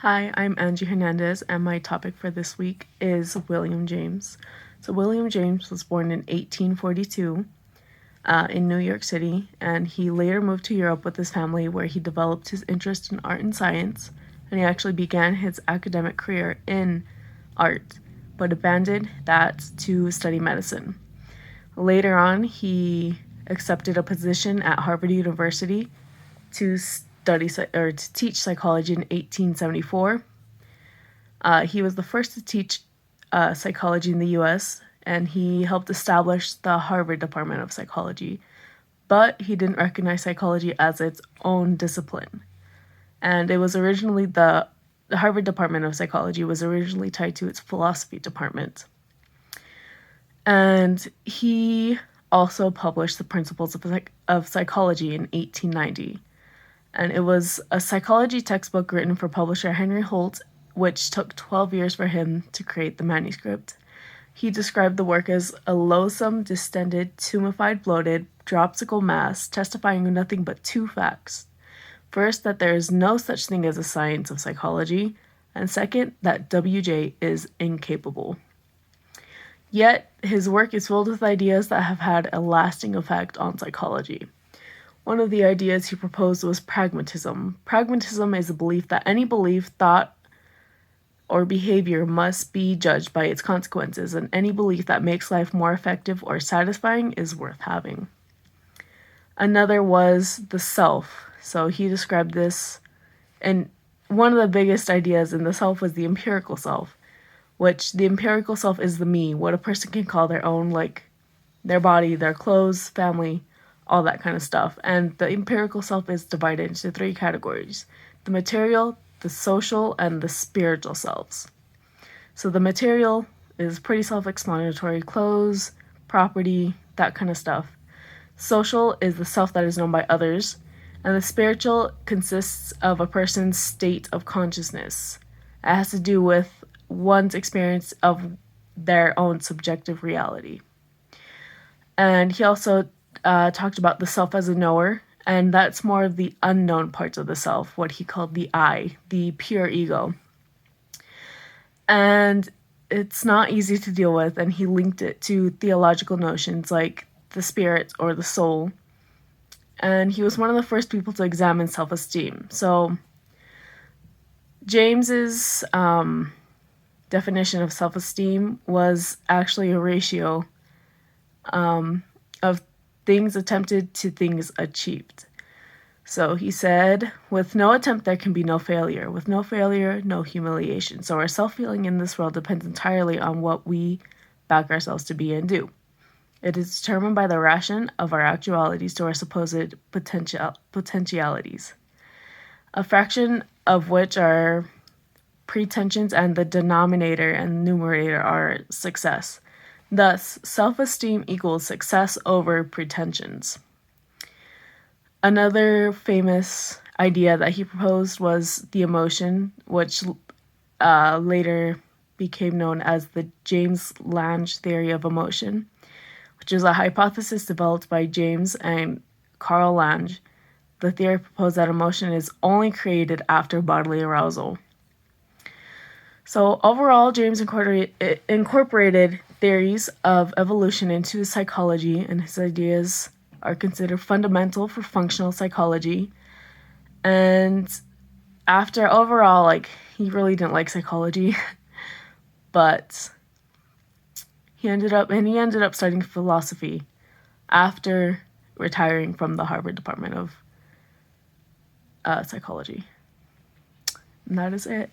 Hi, I'm Angie Hernandez, and my topic for this week is William James. So, William James was born in 1842 in New York City, and he later moved to Europe with his family, where he developed his interest in art and science, and he actually began his academic career in art, but abandoned that to study medicine. Later on, he accepted a position at Harvard University to to teach psychology in 1874. He was the first to teach psychology in the U.S., and he helped establish the Harvard Department of Psychology. But he didn't recognize psychology as its own discipline. And it was originally the Harvard Department of Psychology was originally tied to its philosophy department. And he also published the Principles of Psychology in 1890. And it was a psychology textbook written for publisher Henry Holt, which took 12 years for him to create the manuscript. He described the work as a loathsome, distended, tumefied, bloated, dropsical mass, testifying of nothing but two facts. First, that there is no such thing as a science of psychology, and second, that WJ is incapable. Yet, his work is filled with ideas that have had a lasting effect on psychology. One of the ideas he proposed was pragmatism. Pragmatism is a belief that any belief, thought, or behavior must be judged by its consequences, and any belief that makes life more effective or satisfying is worth having. Another was the self. So he described this, and one of the biggest ideas in the self was the empirical self, which the empirical self is the me, what a person can call their own, like their body, their clothes, family, all that kind of stuff. And the empirical self is divided into three categories: the material, the social, and the spiritual selves. So the material is pretty self-explanatory: clothes, property, that kind of stuff. Social is the self that is known by others, and the spiritual consists of a person's state of consciousness. It has to do with one's experience of their own subjective reality. And he also talked about the self as a knower, and that's more of the unknown parts of the self, what he called the I, the pure ego. And it's not easy to deal with, and he linked it to theological notions like the spirit or the soul. And he was one of the first people to examine self-esteem. So James's definition of self-esteem was actually a ratio of things attempted to things achieved. So he said, with no attempt, there can be no failure. With no failure, no humiliation. So our self-feeling in this world depends entirely on what we back ourselves to be and do. It is determined by the ration of our actualities to our supposed potentialities, a fraction of which are pretensions, and the denominator and numerator are success. Thus, self-esteem equals success over pretensions. Another famous idea that he proposed was the emotion, which later became known as the James-Lange theory of emotion, which is a hypothesis developed by James and Carl Lange. The theory proposed that emotion is only created after bodily arousal. So overall, James incorporated theories of evolution into his psychology, and his ideas are considered fundamental for functional psychology. And after overall, he really didn't like psychology, but he ended up studying philosophy after retiring from the Harvard Department of Psychology. And that is it.